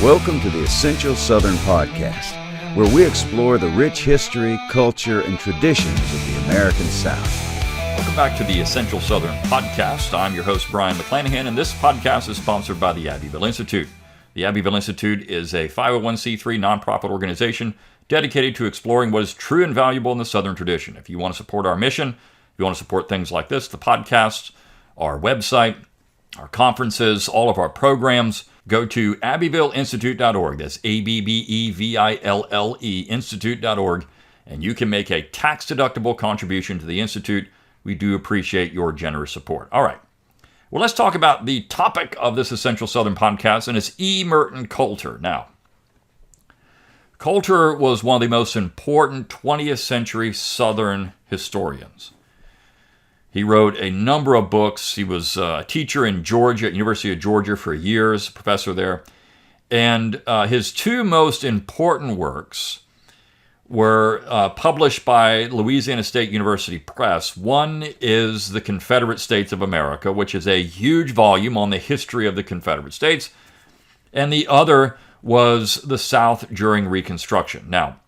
Welcome to the Essential Southern Podcast, where we explore the rich history, culture, and traditions of the American South. Welcome back to the Essential Southern Podcast. I'm your host, Brian McClanahan, and this podcast is sponsored by the Abbeville Institute. The Abbeville Institute is a 501c3 nonprofit organization dedicated to exploring what is true and valuable in the Southern tradition. If you want to support our mission, if you want to support things like this, the podcast, our website, our conferences, all of our programs, go to abbevilleinstitute.org. That's ABBEVILLE institute.org, and you can make a tax-deductible contribution to the Institute. We do appreciate your generous support. All right. Well, let's talk about the topic of this Essential Southern Podcast, and it's Merton Coulter. Now, Coulter was one of the most important 20th century Southern historians. He wrote a number of books. He was a teacher in Georgia, at University of Georgia for years, a professor there. And his two most important works were published by Louisiana State University Press. One is The Confederate States of America, which is a huge volume on the history of the Confederate States. And the other was The South During Reconstruction. Now,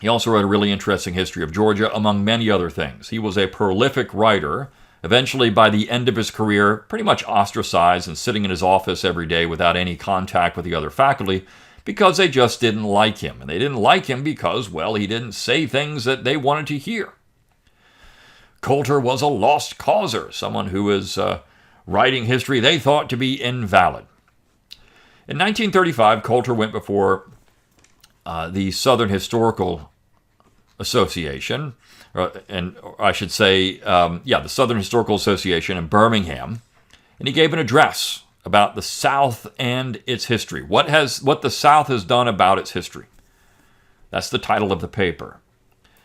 he also wrote a really interesting history of Georgia, among many other things. He was a prolific writer, eventually by the end of his career, pretty much ostracized and sitting in his office every day without any contact with the other faculty because they just didn't like him. And they didn't like him because, well, he didn't say things that they wanted to hear. Coulter was a lost causer, someone who was writing history they thought to be invalid. In 1935, Coulter went before the Southern Historical Association, the Southern Historical Association in Birmingham, and he gave an address about the South and its history. What the South has done about its history. That's the title of the paper.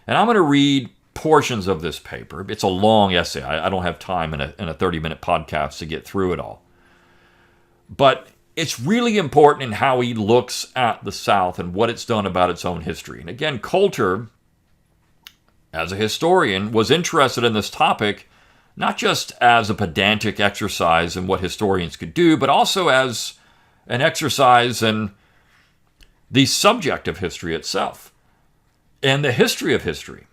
And I'm going to read portions of this paper. It's a long essay. I don't have time in a 30-minute podcast to get through it all. But it's really important in how he looks at the South and what it's done about its own history. And again, Coulter, as a historian, was interested in this topic not just as a pedantic exercise in what historians could do, but also as an exercise in the subject of history itself and the history of history.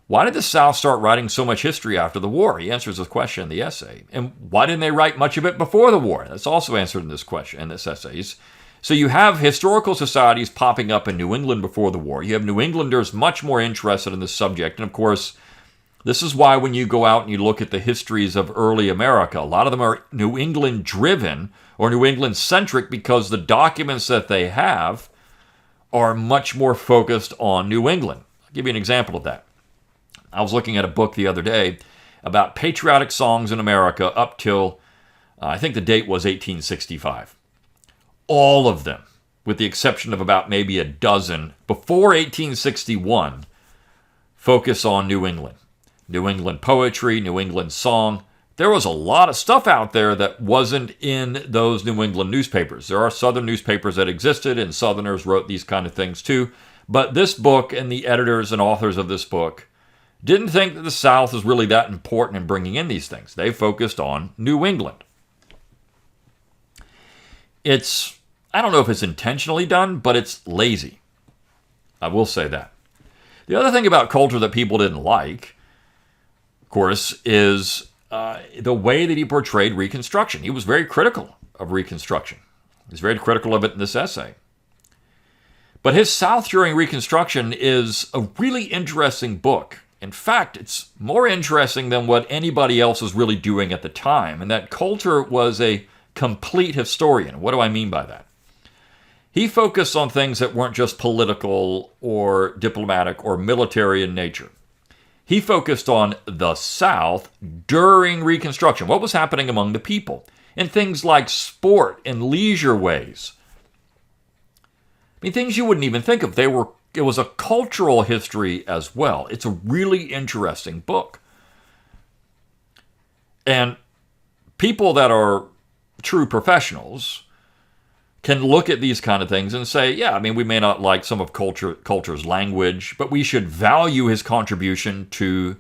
Why did the South start writing so much history after the war? He answers this question in the essay. And why didn't they write much of it before the war? That's also answered in this essay. So you have historical societies popping up in New England before the war. You have New Englanders much more interested in this subject. And of course, this is why when you go out and you look at the histories of early America, a lot of them are New England driven or New England centric because the documents that they have are much more focused on New England. I'll give you an example of that. I was looking at a book the other day about patriotic songs in America up till, I think the date was 1865. All of them, with the exception of about maybe a dozen, before 1861, focus on New England. New England poetry, New England song. There was a lot of stuff out there that wasn't in those New England newspapers. There are Southern newspapers that existed, and Southerners wrote these kind of things too. But this book and the editors and authors of this book didn't think that the South was really that important in bringing in these things. They focused on New England. I don't know if it's intentionally done, but it's lazy. I will say that. The other thing about Coulter that people didn't like, of course, is the way that he portrayed Reconstruction. He was very critical of Reconstruction. He's very critical of it in this essay. But his South During Reconstruction is a really interesting book. In fact, it's more interesting than what anybody else was really doing at the time, and that Coulter was a complete historian. What do I mean by that? He focused on things that weren't just political or diplomatic or military in nature. He focused on the South during Reconstruction, what was happening among the people, and things like sport and leisure ways. I mean, things you wouldn't even think of. It was a cultural history as well. It's a really interesting book. And people that are true professionals can look at these kind of things and say, yeah, I mean, we may not like some of Coulter's language, but we should value his contribution to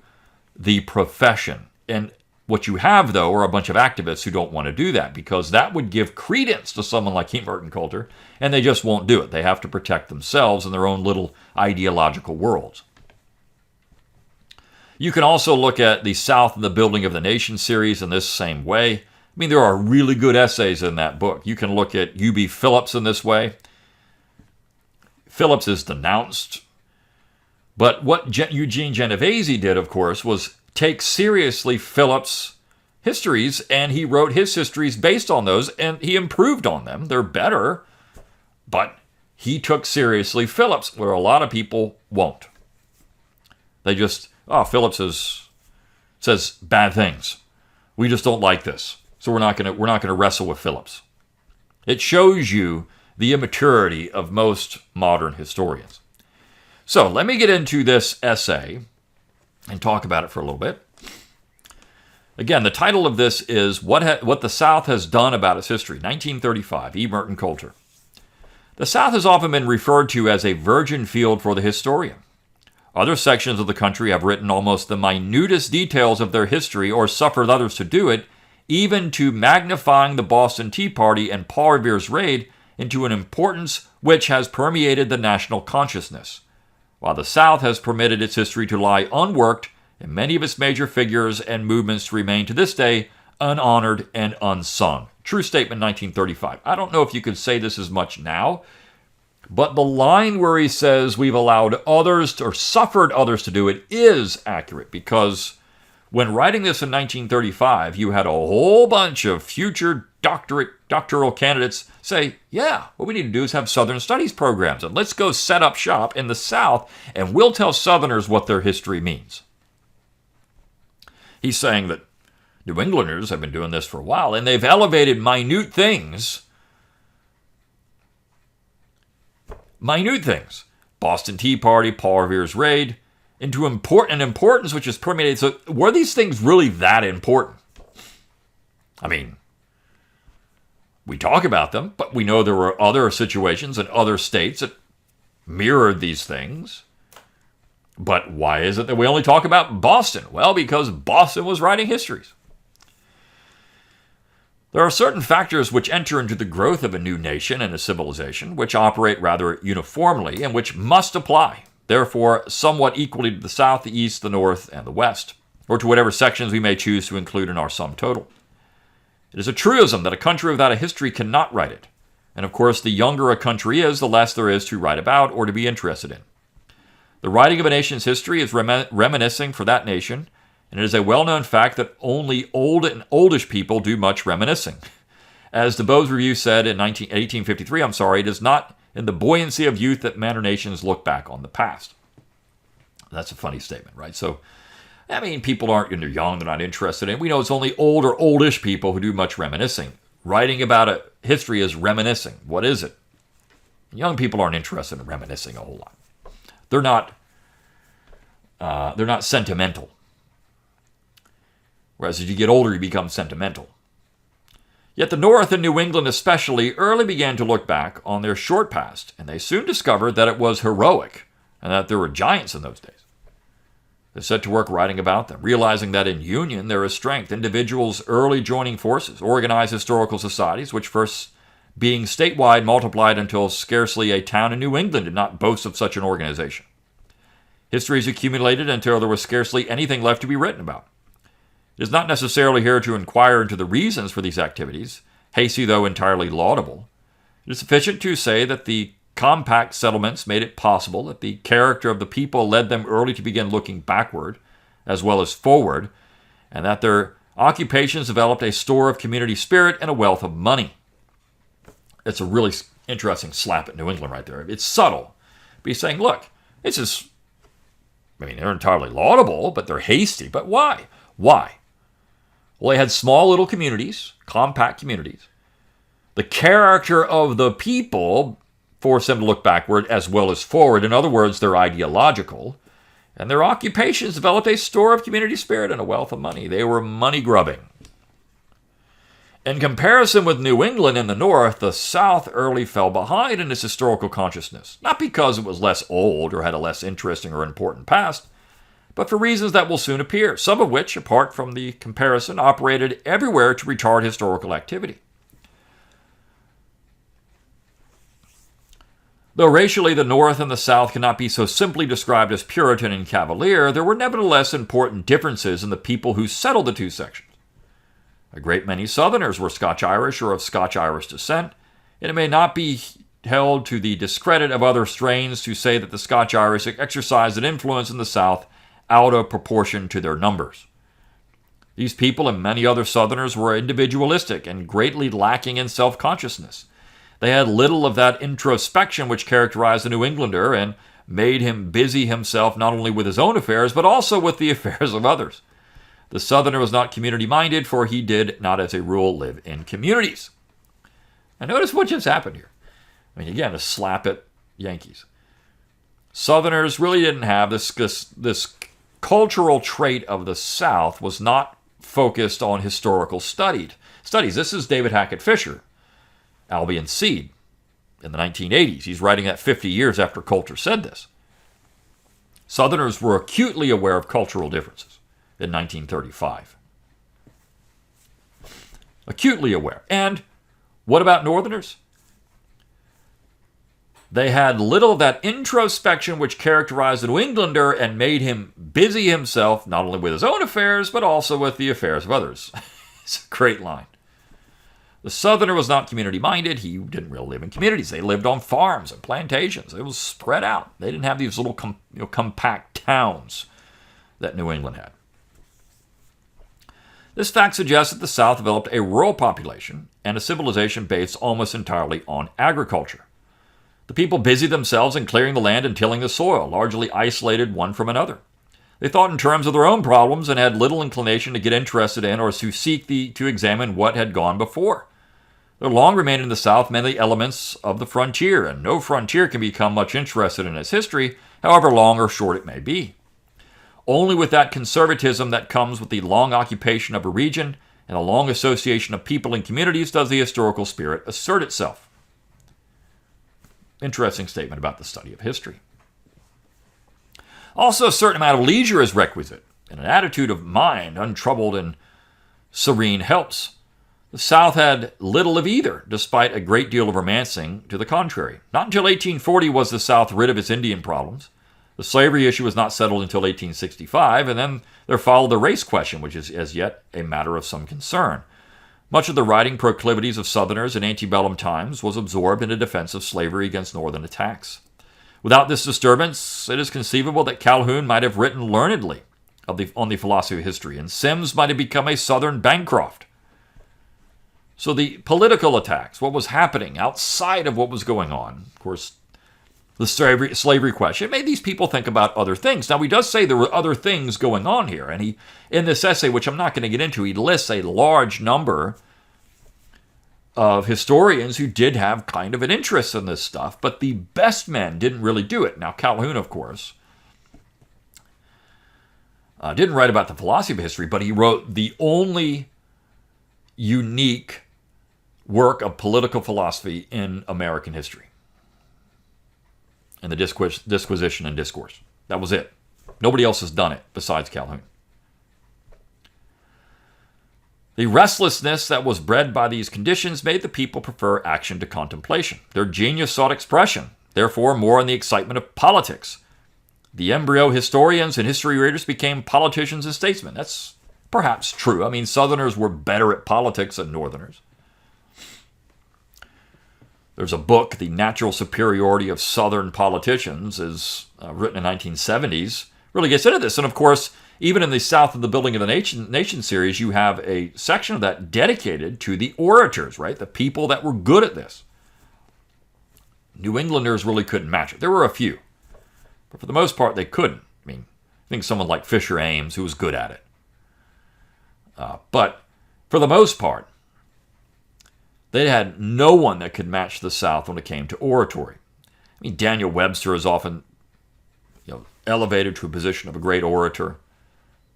the profession. And What you have, though, are a bunch of activists who don't want to do that, because that would give credence to someone like Merton Coulter, and they just won't do it. They have to protect themselves in their own little ideological worlds. You can also look at the South and the Building of the Nation series in this same way. I mean, there are really good essays in that book. You can look at U.B. Phillips in this way. Phillips is denounced. But what Eugene Genovese did, of course, was take seriously Phillips' histories, and he wrote his histories based on those, and he improved on them. They're better, but he took seriously Phillips, where a lot of people won't. They just, Phillips says bad things. We just don't like this, so we're not going to wrestle with Phillips. It shows you the immaturity of most modern historians. So let me get into this essay and talk about it for a little bit. Again, the title of this is What the South Has Done About Its History, 1935, E. Merton Coulter. The South has often been referred to as a virgin field for the historian. Other sections of the country have written almost the minutest details of their history or suffered others to do it, even to magnifying the Boston Tea Party and Paul Revere's raid into an importance which has permeated the national consciousness, while the South has permitted its history to lie unworked and many of its major figures and movements to remain to this day unhonored and unsung. True statement, 1935. I don't know if you could say this as much now, but the line where he says we've allowed others or suffered others to do it is accurate, because when writing this in 1935, you had a whole bunch of future doctoral candidates say, yeah, what we need to do is have Southern Studies programs, and let's go set up shop in the South, and we'll tell Southerners what their history means. He's saying that New Englanders have been doing this for a while, and they've elevated minute things, Boston Tea Party, Paul Revere's raid, into an importance which is permeated. So were these things really that important? I mean, we talk about them, but we know there were other situations in other states that mirrored these things. But why is it that we only talk about Boston? Well, because Boston was writing histories. There are certain factors which enter into the growth of a new nation and a civilization, which operate rather uniformly and which must apply, therefore, somewhat equally to the South, the East, the North, and the West, or to whatever sections we may choose to include in our sum total. It is a truism that a country without a history cannot write it, and of course, the younger a country is, the less there is to write about or to be interested in. The writing of a nation's history is reminiscing for that nation, and it is a well-known fact that only old and oldish people do much reminiscing. As DeBow's review said in 1853, it is not in the buoyancy of youth that men or nations look back on the past. That's a funny statement, right? So, I mean, people aren't, when they're young, they're not interested in it. We know it's only old or oldish people who do much reminiscing. Writing about a history is reminiscing. What is it? Young people aren't interested in reminiscing a whole lot. They're not sentimental. Whereas as you get older, you become sentimental. Yet the North and New England especially early began to look back on their short past, and they soon discovered that it was heroic and that there were giants in those days. They set to work writing about them, realizing that in union there is strength. Individuals early joining forces, organized historical societies, which first being statewide multiplied until scarcely a town in New England did not boast of such an organization. Histories accumulated until there was scarcely anything left to be written about. It is not necessarily here to inquire into the reasons for these activities, hasty though entirely laudable. It is sufficient to say that the compact settlements made it possible that the character of the people led them early to begin looking backward as well as forward, and that their occupations developed a store of community spirit and a wealth of money. It's a really interesting slap at New England right there. It's subtle. But he's saying, look, this is, they're entirely laudable, but they're hasty. But why? Why? Well, they had small little communities, compact communities. The character of the people forced them to look backward as well as forward. In other words, they're ideological. And their occupations developed a store of community spirit and a wealth of money. They were money grubbing. In comparison with New England in the North, the South early fell behind in its historical consciousness. Not because it was less old or had a less interesting or important past, but for reasons that will soon appear, some of which, apart from the comparison, operated everywhere to retard historical activity. Though racially the North and the South cannot be so simply described as Puritan and Cavalier, there were nevertheless important differences in the people who settled the two sections. A great many Southerners were Scotch-Irish or of Scotch-Irish descent, and it may not be held to the discredit of other strains to say that the Scotch-Irish exercised an influence in the South out of proportion to their numbers. These people and many other Southerners were individualistic and greatly lacking in self-consciousness. They had little of that introspection which characterized the New Englander and made him busy himself not only with his own affairs, but also with the affairs of others. The Southerner was not community-minded, for he did not, as a rule, live in communities. Now notice what just happened here. I mean, again, a slap at Yankees. Southerners really didn't have this cultural trait of the South was not focused on historical studies. This is David Hackett Fischer, Albion Seed, in the 1980s. He's writing that 50 years after Coulter said this. Southerners were acutely aware of cultural differences in 1935. Acutely aware. And what about Northerners? They had little of that introspection which characterized the New Englander and made him busy himself not only with his own affairs, but also with the affairs of others. It's a great line. The Southerner was not community-minded. He didn't really live in communities. They lived on farms and plantations. It was spread out. They didn't have these little compact towns that New England had. This fact suggests that the South developed a rural population and a civilization based almost entirely on agriculture. The people busied themselves in clearing the land and tilling the soil, largely isolated one from another. They thought in terms of their own problems and had little inclination to get interested in or to seek to examine what had gone before. There long remained in the South many elements of the frontier, and no frontier can become much interested in its history, however long or short it may be. Only with that conservatism that comes with the long occupation of a region and a long association of people and communities does the historical spirit assert itself. Interesting statement about the study of history. Also, a certain amount of leisure is requisite, and an attitude of mind, untroubled and serene, helps. The South had little of either, despite a great deal of romancing to the contrary. Not until 1840 was the South rid of its Indian problems. The slavery issue was not settled until 1865, and then there followed the race question, which is as yet a matter of some concern. Much of the writing proclivities of Southerners in antebellum times was absorbed in a defense of slavery against Northern attacks. Without this disturbance, it is conceivable that Calhoun might have written learnedly on the philosophy of history, and Sims might have become a Southern Bancroft. So the political attacks, what was happening outside of what was going on, of course, the slavery question, it made these people think about other things. Now, he does say there were other things going on here, and he, in this essay, which I'm not going to get into, he lists a large number of historians who did have kind of an interest in this stuff, but the best men didn't really do it. Now, Calhoun, of course, didn't write about the philosophy of history, but he wrote the only unique work of political philosophy in American history, in the disquisition and discourse. That was it. Nobody else has done it besides Calhoun. The restlessness that was bred by these conditions made the people prefer action to contemplation. Their genius sought expression, therefore more in the excitement of politics. The embryo historians and history readers became politicians and statesmen. That's perhaps true. I mean, Southerners were better at politics than Northerners. There's a book, The Natural Superiority of Southern Politicians, is written in the 1970s, really gets into this. And of course, even in the South of the Building of the Nation series, you have a section of that dedicated to the orators, right? The people that were good at this. New Englanders really couldn't match it. There were a few, but for the most part, they couldn't. I mean, I think someone like Fisher Ames, who was good at it. But for the most part, they had no one that could match the South when it came to oratory. I mean, Daniel Webster is often elevated to a position of a great orator.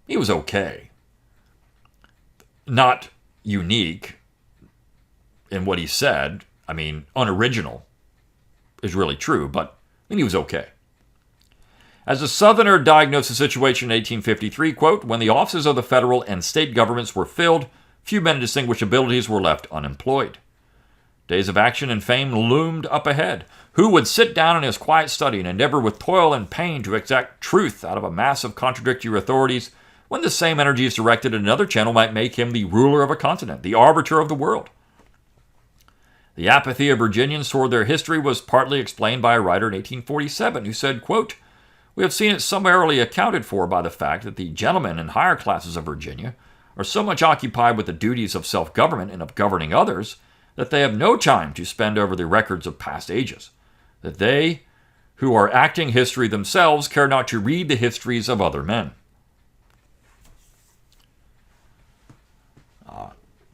He was okay. Not unique in what he said. I mean, unoriginal is really true, but I mean, he was okay. As a Southerner diagnosed the situation in 1853, quote, when the offices of the federal and state governments were filled, few men of distinguished abilities were left unemployed. Days of action and fame loomed up ahead. Who would sit down in his quiet study and endeavor with toil and pain to extract truth out of a mass of contradictory authorities, when the same energies directed in another channel might make him the ruler of a continent, the arbiter of the world? The apathy of Virginians toward their history was partly explained by a writer in 1847 who said, quote, we have seen it summarily accounted for by the fact that the gentlemen and higher classes of Virginia are so much occupied with the duties of self-government and of governing others that they have no time to spend over the records of past ages, that they who are acting history themselves care not to read the histories of other men.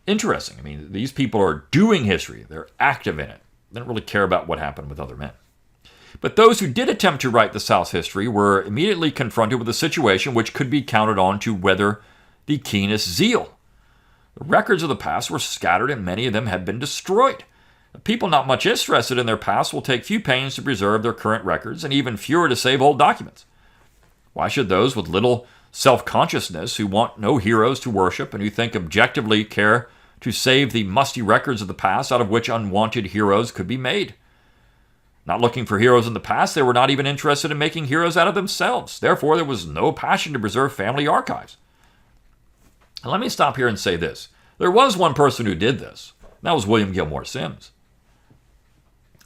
Interesting. I mean, these people are doing history. They're active in it. They don't really care about what happened with other men. But those who did attempt to write the South's history were immediately confronted with a situation which could be counted on to weather the keenest zeal. The records of the past were scattered and many of them had been destroyed. People not much interested in their past will take few pains to preserve their current records and even fewer to save old documents. Why should those with little self-consciousness who want no heroes to worship and who think objectively care to save the musty records of the past out of which unwanted heroes could be made? Not looking for heroes in the past, they were not even interested in making heroes out of themselves. Therefore, there was no passion to preserve family archives. And let me stop here and say this. There was one person who did this, and that was William Gilmore Simms.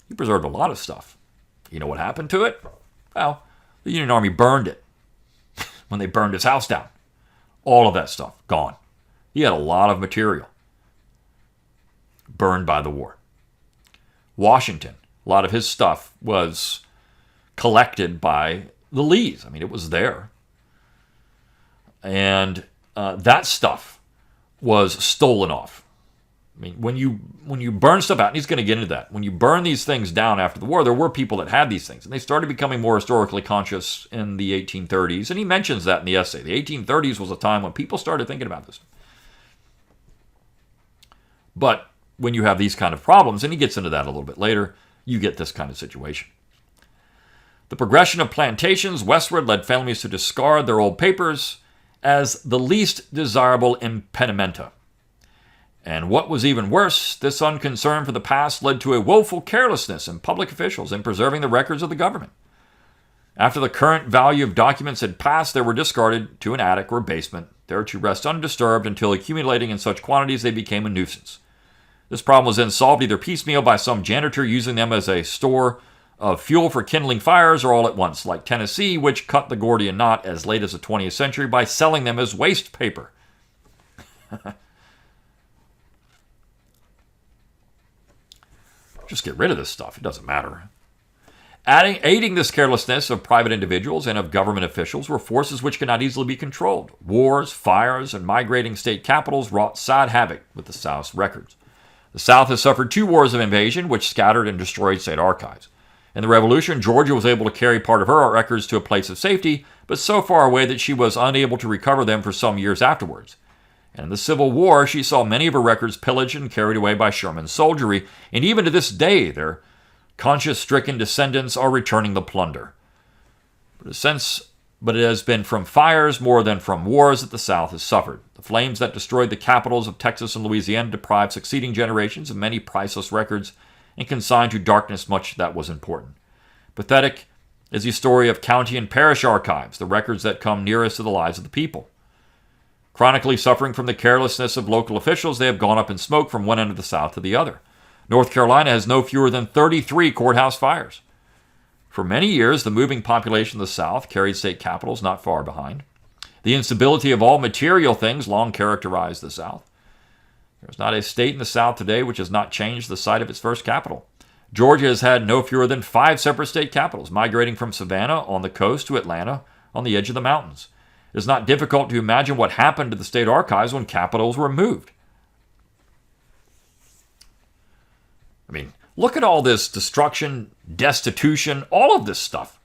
He preserved a lot of stuff. You know what happened to it? Well, the Union Army burned it when they burned his house down. All of that stuff, gone. He had a lot of material burned by the war. Washington, a lot of his stuff was collected by the Lees. I mean, it was there. And that stuff was stolen off. I mean, when you burn stuff out, and he's going to get into that, when you burn these things down after the war, there were people that had these things, and they started becoming more historically conscious in the 1830s, and he mentions that in the essay. The 1830s was a time when people started thinking about this. But when you have these kind of problems, and he gets into that a little bit later, you get this kind of situation. The progression of plantations westward led families to discard their old papers as the least desirable impedimenta. And what was even worse, this unconcern for the past led to a woeful carelessness in public officials in preserving the records of the government. After the current value of documents had passed, they were discarded to an attic or basement, there to rest undisturbed until accumulating in such quantities they became a nuisance. This problem was then solved either piecemeal by some janitor using them as a store of fuel for kindling fires, or all at once, like Tennessee, which cut the Gordian knot as late as the 20th century by selling them as waste paper. Just get rid of this stuff. It doesn't matter. Aiding this carelessness of private individuals and of government officials were forces which could not easily be controlled. Wars, fires, and migrating state capitals wrought sad havoc with the South's records. The South has suffered 2 wars of invasion, which scattered and destroyed state archives. In the Revolution, Georgia was able to carry part of her art records to a place of safety, but so far away that she was unable to recover them for some years afterwards. And in the Civil War, she saw many of her records pillaged and carried away by Sherman's soldiery, and even to this day, their conscience-stricken descendants are returning the plunder. But it has been from fires more than from wars that the South has suffered. The flames that destroyed the capitals of Texas and Louisiana deprived succeeding generations of many priceless records and consigned to darkness much that was important. Pathetic is the story of county and parish archives, the records that come nearest to the lives of the people. Chronically suffering from the carelessness of local officials, they have gone up in smoke from one end of the South to the other. North Carolina has no fewer than 33 courthouse fires. For many years, the moving population of the South carried state capitals not far behind. The instability of all material things long characterized the South. There is not a state in the South today which has not changed the site of its first capital. Georgia has had no fewer than 5 separate state capitals, migrating from Savannah on the coast to Atlanta on the edge of the mountains. It is not difficult to imagine what happened to the state archives when capitals were moved. I mean, look at all this destruction, destitution, all of this stuff.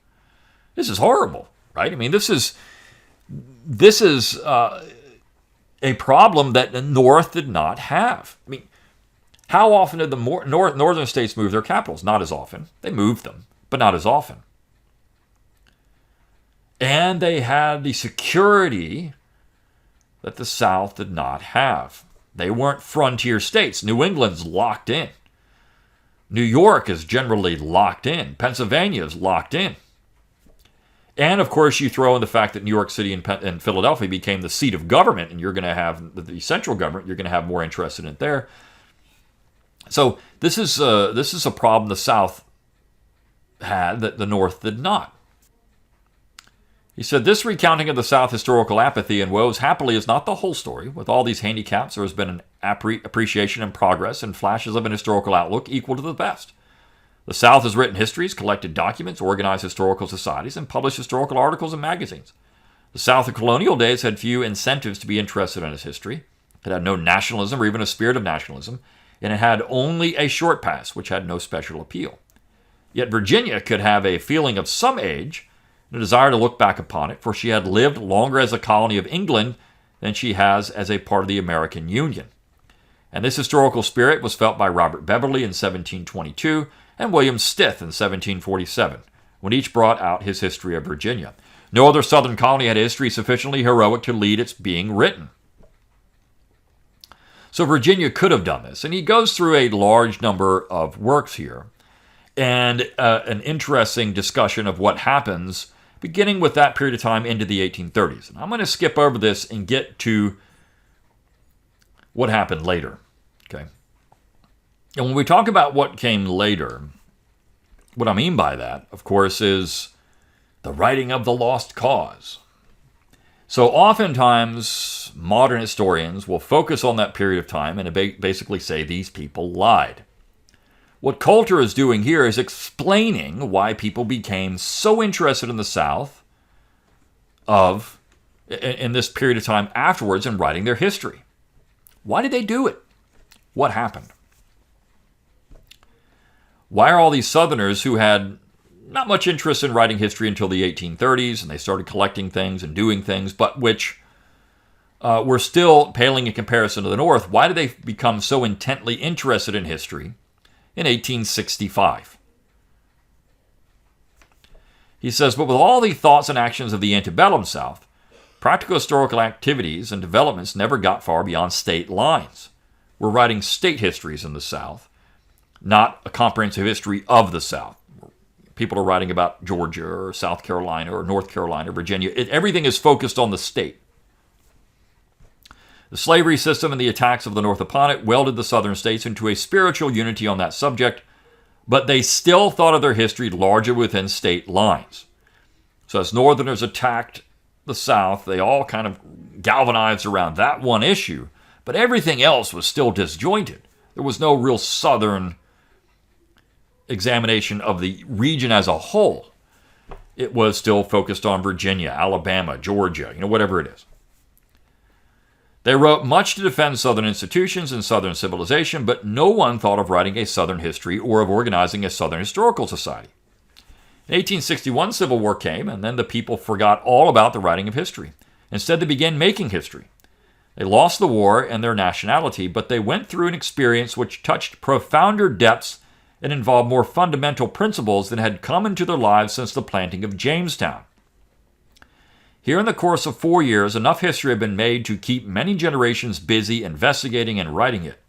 This is horrible, right? I mean, this is a problem that the North did not have. I mean, how often did the northern states move their capitals? Not as often. They moved them, but not as often. And they had the security that the South did not have. They weren't frontier states. New England's locked in. New York is generally locked in. Pennsylvania is locked in. And, of course, you throw in the fact that New York City and Philadelphia became the seat of government, and you're going to have the central government, you're going to have more interest in it there. So this is a problem the South had that the North did not. He said, this recounting of the South historical apathy and woes happily is not the whole story. With all these handicaps, there has been an appreciation and progress and flashes of an historical outlook equal to the best. The South has written histories, collected documents, organized historical societies, and published historical articles and magazines. The South of colonial days had few incentives to be interested in its history. It had no nationalism or even a spirit of nationalism, and it had only a short past, which had no special appeal. Yet Virginia could have a feeling of some age and a desire to look back upon it, for she had lived longer as a colony of England than she has as a part of the American Union. And this historical spirit was felt by Robert Beverley in 1722 and William Stith in 1747, when each brought out his history of Virginia. No other Southern colony had a history sufficiently heroic to lead its being written. So Virginia could have done this. And he goes through a large number of works here and an interesting discussion of what happens beginning with that period of time into the 1830s. And I'm going to skip over this and get to what happened later. Okay. And when we talk about what came later, what I mean by that, of course, is the writing of the lost cause. So oftentimes, modern historians will focus on that period of time and basically say these people lied. What Coulter is doing here is explaining why people became so interested in the South in this period of time afterwards in writing their history. Why did they do it? What happened? Why are all these Southerners who had not much interest in writing history until the 1830s, and they started collecting things and doing things, but which were still paling in comparison to the North, why did they become so intently interested in history in 1865? He says, but with all the thoughts and actions of the antebellum South, practical historical activities and developments never got far beyond state lines. We're writing state histories in the South, not a comprehensive history of the South. People are writing about Georgia or South Carolina or North Carolina or Virginia. Everything is focused on the state. The slavery system and the attacks of the North upon it welded the Southern states into a spiritual unity on that subject, but they still thought of their history largely within state lines. So as Northerners attacked the South, they all kind of galvanized around that one issue, but everything else was still disjointed. There was no real Southern examination of the region as a whole. It was still focused on Virginia, Alabama, Georgia, whatever it is. They wrote much to defend Southern institutions and Southern civilization, but no one thought of writing a Southern history or of organizing a Southern historical society. In 1861, Civil War came, and then the people forgot all about the writing of history. Instead, they began making history. They lost the war and their nationality, but they went through an experience which touched profounder depths and involved more fundamental principles than had come into their lives since the planting of Jamestown. Here in the course of 4 years, enough history had been made to keep many generations busy investigating and writing it.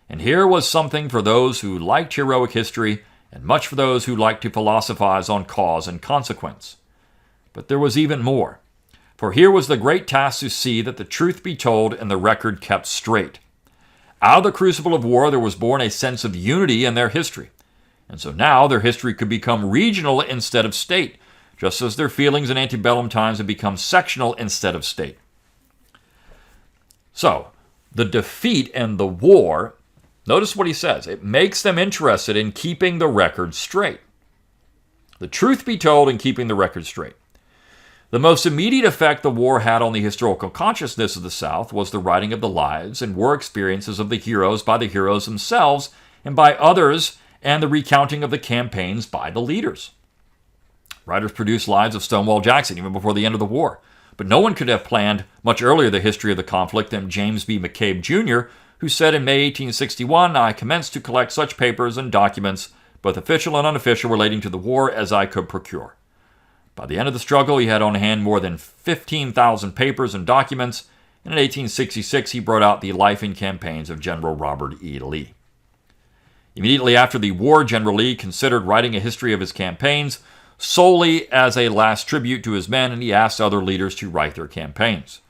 And here was something for those who liked heroic history and much for those who liked to philosophize on cause and consequence. But there was even more. For here was the great task to see that the truth be told and the record kept straight. Out of the crucible of war, there was born a sense of unity in their history. And so now their history could become regional instead of state, just as their feelings in antebellum times had become sectional instead of state. So, the defeat and the war, notice what he says, it makes them interested in keeping the record straight. The truth be told and keeping the record straight. The most immediate effect the war had on the historical consciousness of the South was the writing of the lives and war experiences of the heroes by the heroes themselves and by others, and the recounting of the campaigns by the leaders. Writers produced lives of Stonewall Jackson even before the end of the war, but no one could have planned much earlier the history of the conflict than James B. McCabe, Jr., who said in May 1861, "I commenced to collect such papers and documents, both official and unofficial, relating to the war as I could procure. By the end of the struggle, he had on hand more than 15,000 papers and documents, and in 1866 he brought out the Life and Campaigns of General Robert E. Lee. Immediately after the war, General Lee considered writing a history of his campaigns solely as a last tribute to his men, and he asked other leaders to write their campaigns.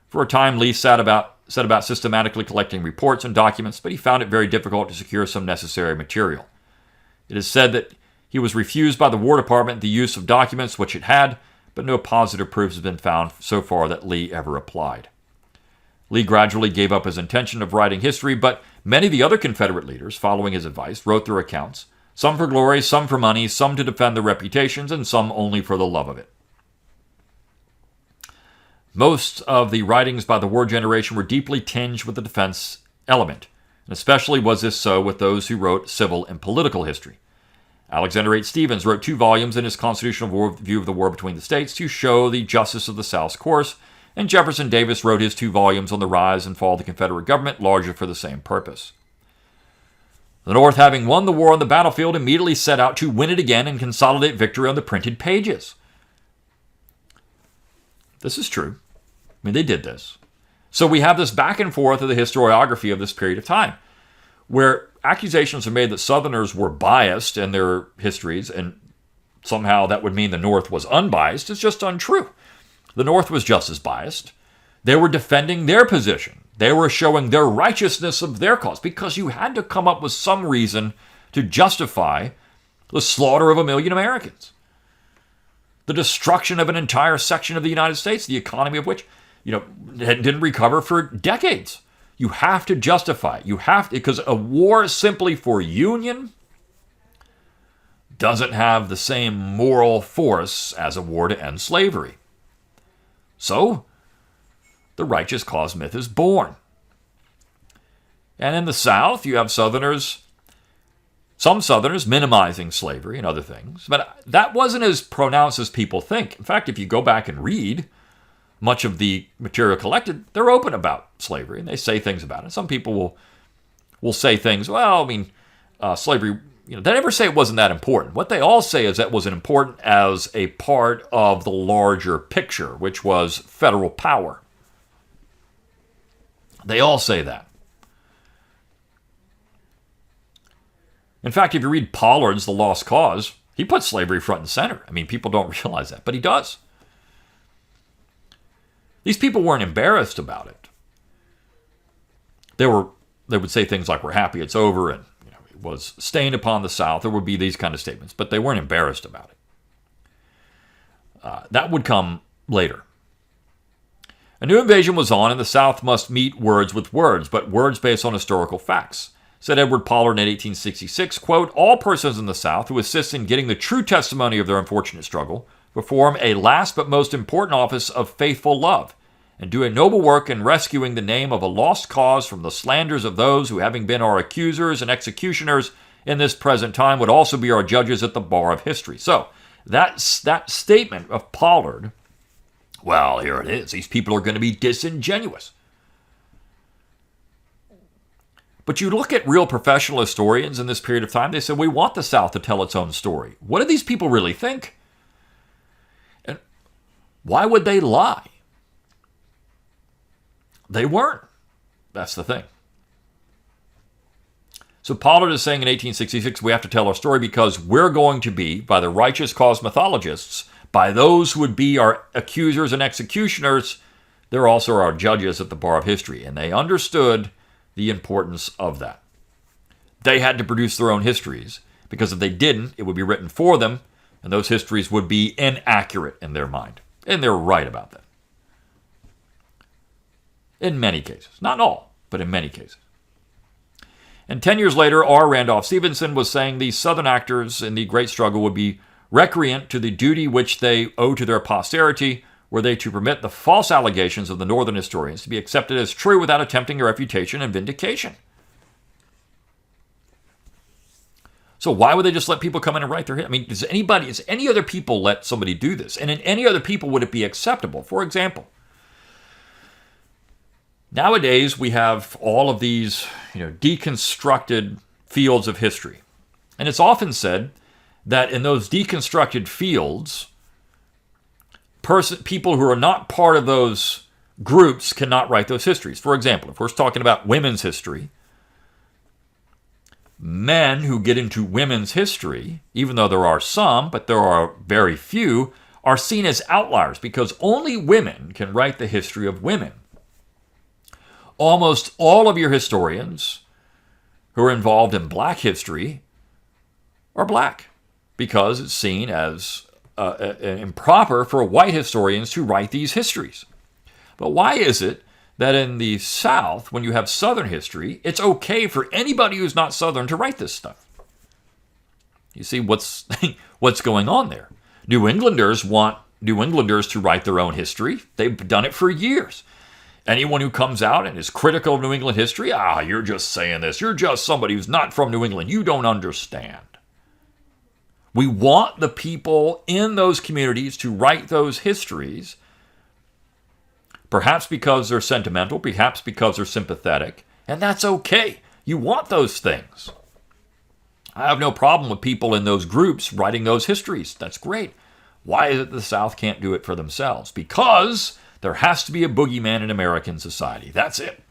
For a time, Lee set about systematically collecting reports and documents, but he found it very difficult to secure some necessary material. It is said that he was refused by the War Department the use of documents which it had, but no positive proofs have been found so far that Lee ever applied. Lee gradually gave up his intention of writing history, but many of the other Confederate leaders, following his advice, wrote their accounts, some for glory, some for money, some to defend their reputations, and some only for the love of it. Most of the writings by the war generation were deeply tinged with the defense element, and especially was this so with those who wrote civil and political history. Alexander H. Stephens wrote 2 volumes in his constitutional view of the war between the states to show the justice of the South's course, and Jefferson Davis wrote his 2 volumes on the rise and fall of the Confederate government, largely for the same purpose. The North, having won the war on the battlefield, immediately set out to win it again and consolidate victory on the printed pages. This is true. I mean, they did this. So we have this back and forth of the historiography of this period of time, where accusations are made that Southerners were biased in their histories, and somehow that would mean the North was unbiased. It's just untrue. The North was just as biased. They were defending their position. They were showing their righteousness of their cause, because you had to come up with some reason to justify the slaughter of 1 million Americans, the destruction of an entire section of the United States, the economy of which, didn't recover for decades. You have to justify it. You have to, because a war simply for union doesn't have the same moral force as a war to end slavery. So, the righteous cause myth is born. And in the South, you have some Southerners minimizing slavery and other things, but that wasn't as pronounced as people think. In fact, if you go back and read much of the material collected, they're open about slavery, and they say things about it. Some people will say things, slavery, they never say it wasn't that important. What they all say is that it wasn't important as a part of the larger picture, which was federal power. They all say that. In fact, if you read Pollard's The Lost Cause, he puts slavery front and center. I mean, people don't realize that, but he does. These people weren't embarrassed about it. They would say things like, "We're happy it's over," and it was stained upon the South. There would be these kind of statements, but they weren't embarrassed about it. That would come later. A new invasion was on, and the South must meet words with words, but words based on historical facts. Said Edward Pollard in 1866, quote, "All persons in the South who assist in getting the true testimony of their unfortunate struggle perform a last but most important office of faithful love, and do a noble work in rescuing the name of a lost cause from the slanders of those who, having been our accusers and executioners in this present time, would also be our judges at the bar of history." So that statement of Pollard, well, here it is. These people are going to be disingenuous. But you look at real professional historians in this period of time, they say, we want the South to tell its own story. What do these people really think? And why would they lie? They weren't. That's the thing. So Pollard is saying in 1866, we have to tell our story because we're going to be, by the righteous cause mythologists, by those who would be our accusers and executioners, they're also our judges at the bar of history. And they understood the importance of that. They had to produce their own histories, because if they didn't, it would be written for them, and those histories would be inaccurate in their mind. And they're right about that. In many cases. Not all, but in many cases. And 10 years later, R. Randolph Stevenson was saying these Southern actors in the Great Struggle would be recreant to the duty which they owe to their posterity, were they to permit the false allegations of the Northern historians to be accepted as true without attempting a refutation and vindication. So why would they just let people come in and write their... I mean, does any other people let somebody do this? And in any other people would it be acceptable? For example, nowadays we have all of these, deconstructed fields of history. And it's often said that in those deconstructed fields, people who are not part of those groups cannot write those histories. For example, if we're talking about women's history, men who get into women's history, even though there are some, but there are very few, are seen as outliers because only women can write the history of women. Almost all of your historians who are involved in black history are black because it's seen as improper for white historians to write these histories. But why is it that in the South, when you have Southern history, it's okay for anybody who's not Southern to write this stuff? You see what's going on there. New Englanders want New Englanders to write their own history. They've done it for years. Anyone who comes out and is critical of New England history, you're just saying this. You're just somebody who's not from New England. You don't understand. We want the people in those communities to write those histories, perhaps because they're sentimental, perhaps because they're sympathetic, and that's okay. You want those things. I have no problem with people in those groups writing those histories. That's great. Why is it the South can't do it for themselves? Because there has to be a boogeyman in American society. That's it.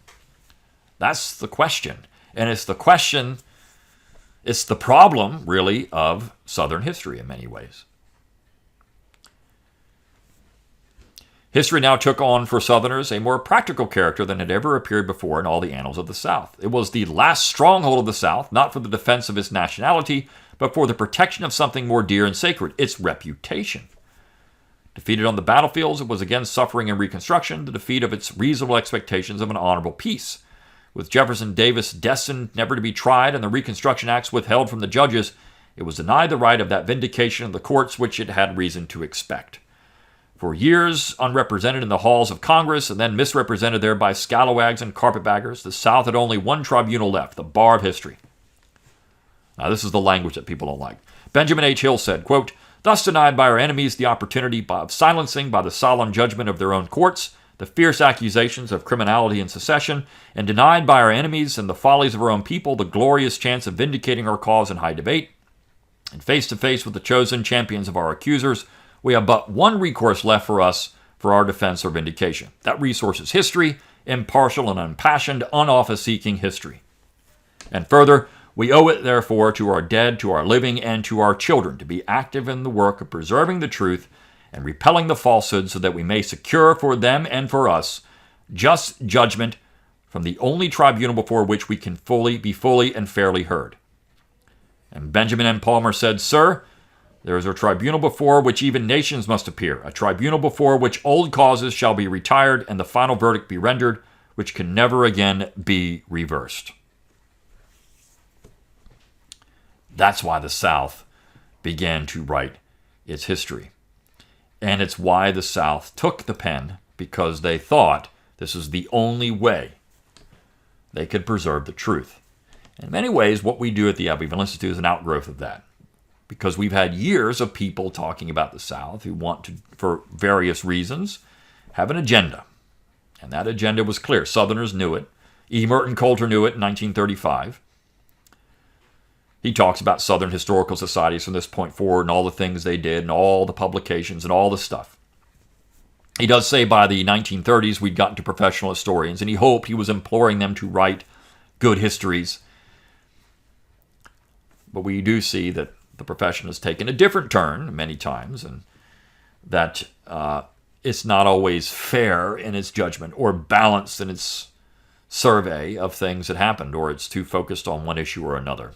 That's the question. And it's the problem, really, of Southern history in many ways. History now took on for Southerners a more practical character than had ever appeared before in all the annals of the South. It was the last stronghold of the South, not for the defense of its nationality, but for the protection of something more dear and sacred, its reputation. Defeated on the battlefields, it was again suffering in Reconstruction, the defeat of its reasonable expectations of an honorable peace. With Jefferson Davis destined never to be tried and the Reconstruction Acts withheld from the judges, it was denied the right of that vindication of the courts which it had reason to expect. For years, unrepresented in the halls of Congress and then misrepresented there by scalawags and carpetbaggers, the South had only one tribunal left, the bar of history. Now, this is the language that people don't like. Benjamin H. Hill said, quote, "Thus denied by our enemies the opportunity of silencing by the solemn judgment of their own courts the fierce accusations of criminality and secession, and denied by our enemies and the follies of our own people the glorious chance of vindicating our cause in high debate, and face to face with the chosen champions of our accusers, we have but one recourse left for us for our defense or vindication. That resource is history, impartial and unpassioned, unoffice-seeking history. And further, we owe it, therefore, to our dead, to our living, and to our children to be active in the work of preserving the truth and repelling the falsehood so that we may secure for them and for us just judgment from the only tribunal before which we can be fully and fairly heard." And Benjamin M. Palmer said, "Sir, there is a tribunal before which even nations must appear, a tribunal before which old causes shall be retired and the final verdict be rendered, which can never again be reversed." That's why the South began to write its history. And it's why the South took the pen, because they thought this is the only way they could preserve the truth. In many ways, what we do at the Abbeville Institute is an outgrowth of that, because we've had years of people talking about the South who want to, for various reasons, have an agenda. And that agenda was clear. Southerners knew it. E. Merton Coulter knew it in 1935. He talks about Southern historical societies from this point forward and all the things they did and all the publications and all the stuff. He does say by the 1930s we'd gotten to professional historians, and he hoped, he was imploring them to write good histories. But we do see that the profession has taken a different turn many times, and that it's not always fair in its judgment or balanced in its survey of things that happened, or it's too focused on one issue or another.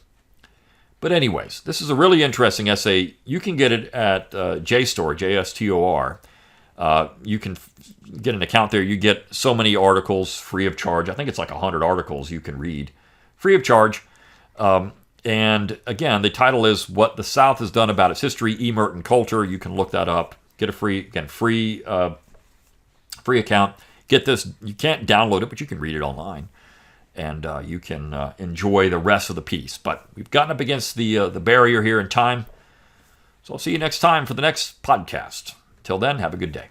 But anyways, this is a really interesting essay. You can get it at JSTOR, JSTOR. You can get an account there. You get so many articles free of charge. I think it's like 100 articles you can read free of charge. And again, the title is What the South Has Done About Its History, E. Merton Coulter. You can look that up. Get a free account. Get this. You can't download it, but you can read it online. And you can enjoy the rest of the piece. But we've gotten up against the barrier here in time. So I'll see you next time for the next podcast. Till then, have a good day.